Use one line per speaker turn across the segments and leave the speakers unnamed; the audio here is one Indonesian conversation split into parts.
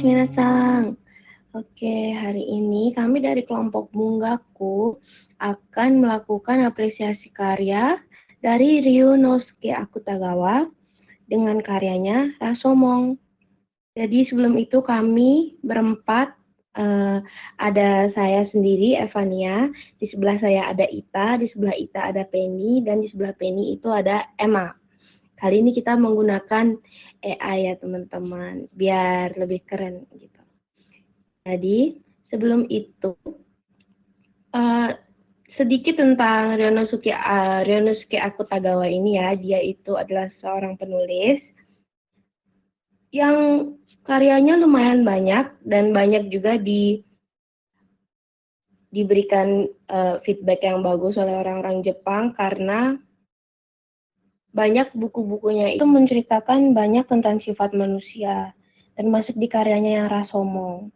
Minasan. Oke, hari ini kami dari kelompok Bungaku akan melakukan apresiasi karya dari Ryunosuke Akutagawa dengan karyanya Rashomon. Jadi sebelum itu kami berempat, ada saya sendiri, Evania, di sebelah saya ada Ita, di sebelah Ita ada Penny, dan di sebelah Penny itu ada Emma. Kali ini kita menggunakan AI ya teman-teman, biar lebih keren gitu. Jadi sebelum itu sedikit tentang Ryonosuke Akutagawa ini ya. Dia itu adalah seorang penulis yang karyanya lumayan banyak dan banyak juga diberikan feedback yang bagus oleh orang-orang Jepang karena banyak buku-bukunya itu menceritakan banyak tentang sifat manusia, termasuk di karyanya yang Rashomon.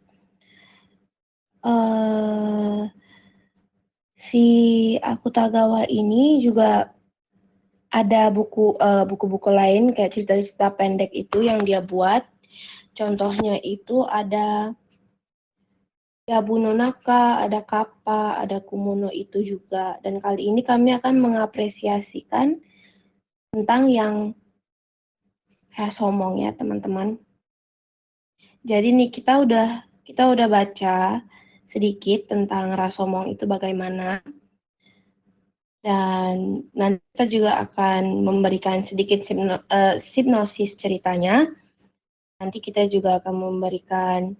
Si Akutagawa ini juga ada buku-buku lain kayak cerita-cerita pendek itu yang dia buat. Contohnya itu ada Yabu no Naka, ada Kappa, ada Kumono itu juga. Dan kali ini kami akan mengapresiasikan tentang yang Rashomon ya teman-teman. Jadi nih kita udah baca sedikit tentang Rashomon itu bagaimana. Dan nanti kita juga akan memberikan sedikit hipnosis ceritanya. Nanti kita juga akan memberikan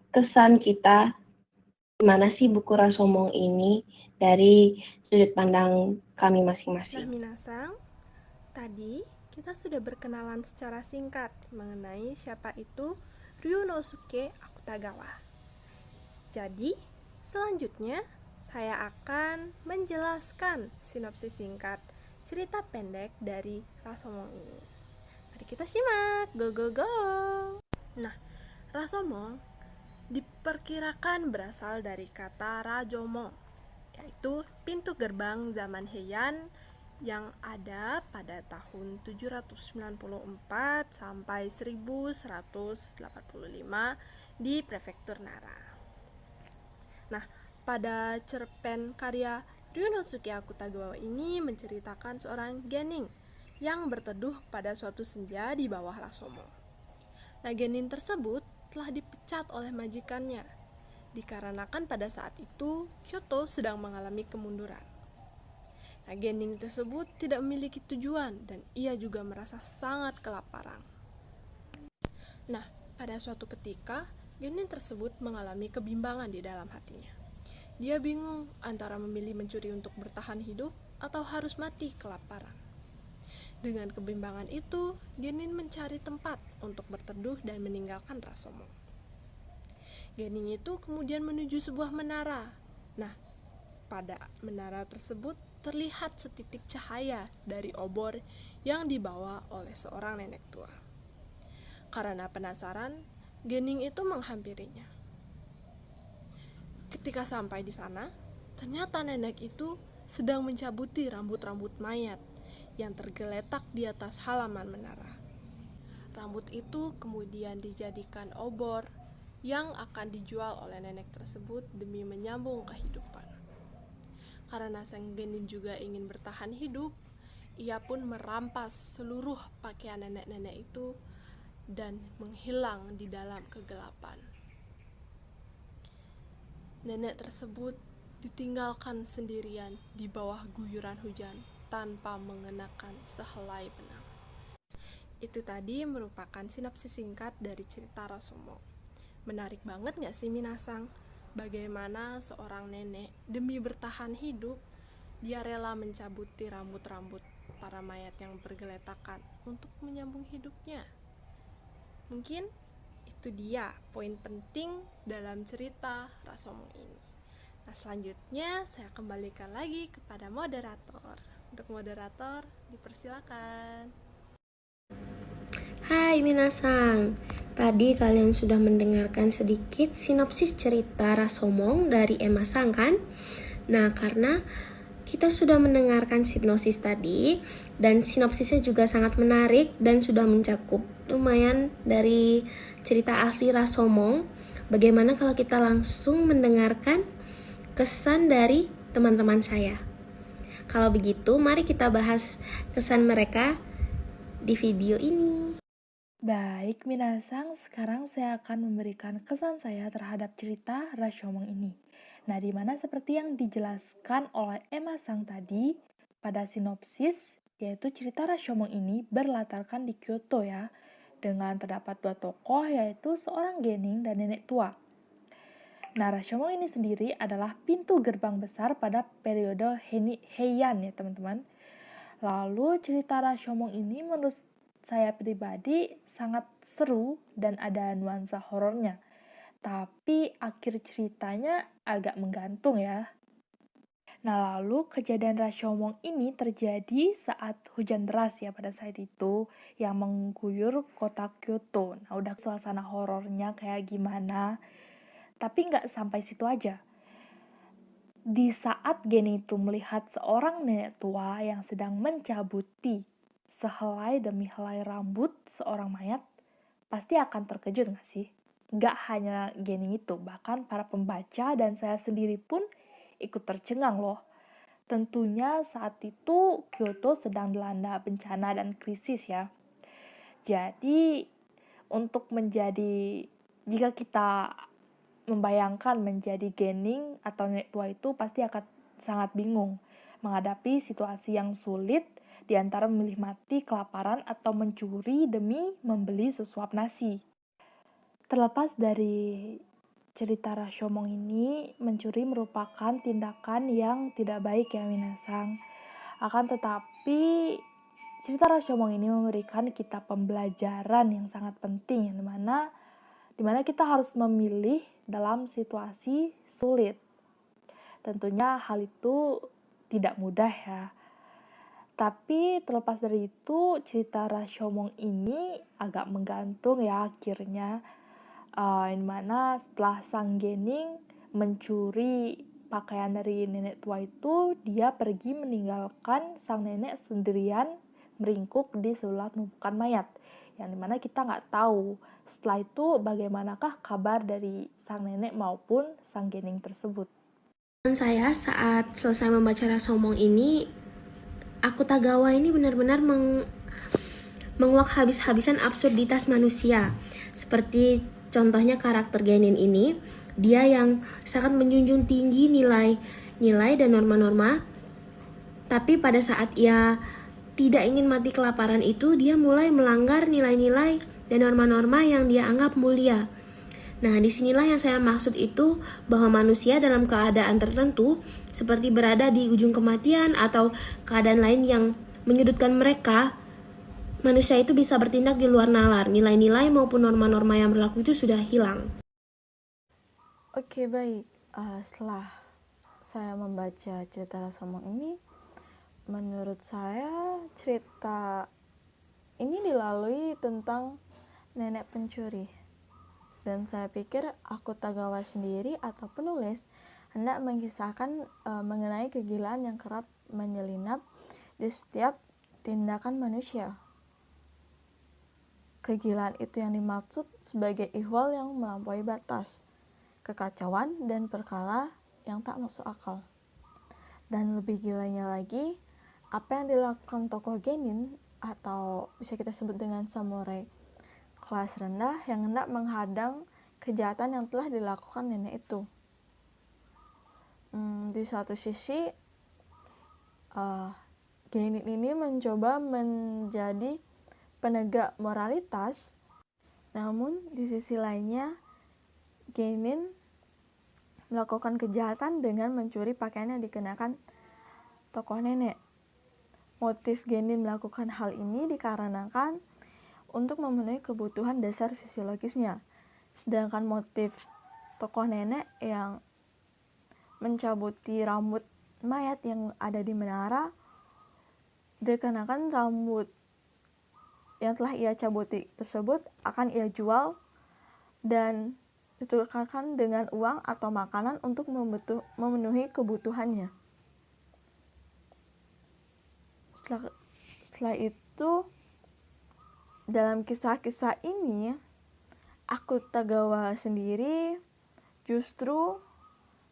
kesan kita gimana sih buku Rashomon ini dari sudut pandang kami masing-masing.
Nah, Minasang, tadi kita sudah berkenalan secara singkat mengenai siapa itu Ryunosuke Akutagawa. Jadi, selanjutnya saya akan menjelaskan sinopsis singkat cerita pendek dari Rashomon ini. Mari kita simak, go go go! Nah, Rashomon diperkirakan berasal dari kata Rajomo, yaitu pintu gerbang zaman Heian yang ada pada tahun 794 sampai 1185 di prefektur Nara. Nah, pada cerpen karya Ryunosuke Akutagawa ini menceritakan seorang genin yang berteduh pada suatu senja di bawah Rashomon. Nah, genin tersebut telah dipecat oleh majikannya dikarenakan pada saat itu Kyoto sedang mengalami kemunduran. Nah, genin tersebut tidak memiliki tujuan dan ia juga merasa sangat kelaparan. Nah, pada suatu ketika genin tersebut mengalami kebimbangan di dalam hatinya. Dia bingung antara memilih mencuri untuk bertahan hidup atau harus mati kelaparan. Dengan kebimbangan itu, genin mencari tempat untuk berteduh dan meninggalkan Rashomon. Genin itu kemudian menuju sebuah menara. Nah, pada menara tersebut terlihat setitik cahaya dari obor yang dibawa oleh seorang nenek tua. Karena penasaran, genin itu menghampirinya. Ketika sampai di sana, ternyata nenek itu sedang mencabuti rambut-rambut mayat yang tergeletak di atas halaman menara. Rambut itu kemudian dijadikan obor yang akan dijual oleh nenek tersebut demi menyambung kehidupan. Karena sang genin juga ingin bertahan hidup, ia pun merampas seluruh pakaian nenek-nenek itu dan menghilang di dalam kegelapan. Nenek tersebut ditinggalkan sendirian di bawah guyuran hujan tanpa mengenakan sehelai benang. Itu tadi merupakan sinopsis singkat dari cerita Rashomon. Menarik banget gak sih Minasang? Bagaimana seorang nenek demi bertahan hidup, dia rela mencabuti rambut-rambut para mayat yang bergeletakan untuk menyambung hidupnya. Mungkin itu dia poin penting dalam cerita Rashomon ini. Nah, selanjutnya saya kembalikan lagi kepada moderator. Untuk moderator, dipersilakan.
Hai Minasang, tadi kalian sudah mendengarkan sedikit sinopsis cerita Rashomon dari Emma Sang kan? Nah, karena kita sudah mendengarkan sinopsis tadi, dan sinopsisnya juga sangat menarik dan sudah mencakup lumayan dari cerita asli Rashomon. Bagaimana kalau kita langsung mendengarkan kesan dari teman-teman saya? Kalau begitu, mari kita bahas kesan mereka di video ini.
Baik, minasang, sekarang saya akan memberikan kesan saya terhadap cerita Rashomon ini. Nah, di mana seperti yang dijelaskan oleh Emma Sang tadi, pada sinopsis, yaitu cerita Rashomon ini berlatarkan di Kyoto ya, dengan terdapat dua tokoh yaitu seorang genin dan nenek tua. Nah, Rashomon ini sendiri adalah pintu gerbang besar pada periode Heian ya teman-teman. Lalu cerita Rashomon ini menurut saya pribadi sangat seru dan ada nuansa horornya. Tapi akhir ceritanya agak menggantung ya. Nah, lalu kejadian Rashomon ini terjadi saat hujan deras ya pada saat itu yang mengguyur kota Kyoto. Nah, udah suasana horornya kayak gimana. Tapi nggak sampai situ aja. Di saat Geni itu melihat seorang nenek tua yang sedang mencabuti sehelai demi helai rambut seorang mayat, pasti akan terkejut gak sih? Gak hanya Geni itu, bahkan para pembaca dan saya sendiri pun ikut tercengang loh. Tentunya saat itu Kyoto sedang dilanda bencana dan krisis ya. Jadi jika kita membayangkan menjadi gening atau nenek tua itu pasti akan sangat bingung menghadapi situasi yang sulit di antara memilih mati kelaparan atau mencuri demi membeli sesuap nasi. Terlepas dari cerita Rashomon ini, mencuri merupakan tindakan yang tidak baik ya minasang. Akan tetapi, cerita Rashomon ini memberikan kita pembelajaran yang sangat penting, yang dimana kita harus memilih dalam situasi sulit. Tentunya hal itu tidak mudah ya. Tapi terlepas dari itu, cerita Rashomon ini agak menggantung ya akhirnya. Dimana setelah sang gening mencuri pakaian dari nenek tua itu, dia pergi meninggalkan sang nenek sendirian meringkuk di sebelah tumpukan mayat. Yang dimana kita nggak tahu setelah itu bagaimanakah kabar dari sang nenek maupun sang gening tersebut.
Saya saat selesai membaca Rashomon ini, Akutagawa ini benar-benar menguak habis-habisan absurditas manusia. Seperti contohnya karakter Genin ini, dia yang sangat menjunjung tinggi nilai dan norma-norma, tapi pada saat ia tidak ingin mati kelaparan itu, dia mulai melanggar nilai-nilai dan norma-norma yang dia anggap mulia. Nah, disinilah yang saya maksud itu, bahwa manusia dalam keadaan tertentu seperti berada di ujung kematian atau keadaan lain yang menyudutkan mereka, manusia itu bisa bertindak di luar nalar. Nilai-nilai maupun norma-norma yang berlaku itu sudah hilang.
Oke, baik. Setelah saya membaca cerita Rashomon ini, menurut saya cerita ini dilalui tentang nenek pencuri. Dan saya pikir Akutagawa sendiri atau penulis hendak mengisahkan mengenai kegilaan yang kerap menyelinap di setiap tindakan manusia. Kegilaan itu yang dimaksud sebagai ihwal yang melampaui batas, kekacauan dan perkara yang tak masuk akal. Dan lebih gilanya lagi, apa yang dilakukan tokoh genin atau bisa kita sebut dengan samurai kelas rendah yang hendak menghadang kejahatan yang telah dilakukan nenek itu. Di satu sisi, genin ini mencoba menjadi penegak moralitas, namun di sisi lainnya genin melakukan kejahatan dengan mencuri pakaian yang dikenakan tokoh nenek. Motif genin melakukan hal ini dikarenakan untuk memenuhi kebutuhan dasar fisiologisnya. Sedangkan motif tokoh nenek yang mencabuti rambut mayat yang ada di menara, dikarenakan rambut yang telah ia cabuti tersebut akan ia jual dan ditukarkan dengan uang atau makanan untuk memenuhi kebutuhannya. Setelah itu, dalam kisah-kisah ini, Akutagawa sendiri justru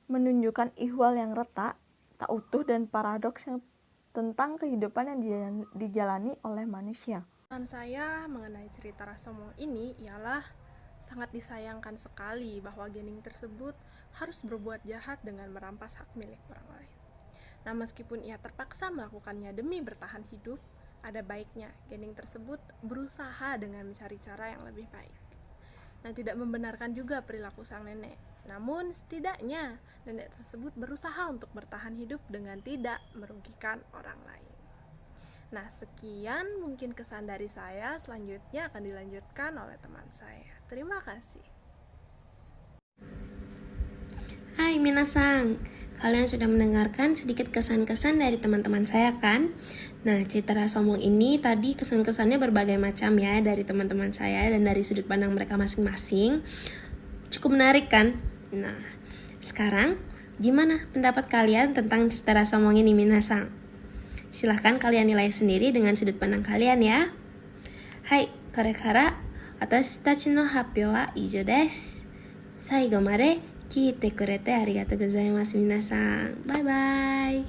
menunjukkan ihwal yang retak, tak utuh, dan paradoks yang tentang kehidupan yang dijalani oleh manusia.
Pesan saya mengenai cerita Rashomon ini ialah sangat disayangkan sekali bahwa gening tersebut harus berbuat jahat dengan merampas hak milik orang lain. Nah, meskipun ia terpaksa melakukannya demi bertahan hidup, ada baiknya gening tersebut berusaha dengan mencari cara yang lebih baik. Nah, tidak membenarkan juga perilaku sang nenek. Namun, setidaknya nenek tersebut berusaha untuk bertahan hidup dengan tidak merugikan orang lain. Nah, sekian mungkin kesan dari saya. Selanjutnya akan dilanjutkan oleh teman saya. Terima kasih.
Hai minasang, kalian sudah mendengarkan sedikit kesan-kesan dari teman-teman saya kan? Nah, cerita Rashomon ini tadi kesan-kesannya berbagai macam ya dari teman-teman saya dan dari sudut pandang mereka masing-masing. Cukup menarik kan? Nah, sekarang gimana pendapat kalian tentang cerita Rashomon ini minasang? Silahkan kalian nilai sendiri dengan sudut pandang kalian ya. Hai, korekara watashi tachi no happyou wa ijo desu. Saigo made 聞いてくれてありがとうございます皆さん。バイバイ。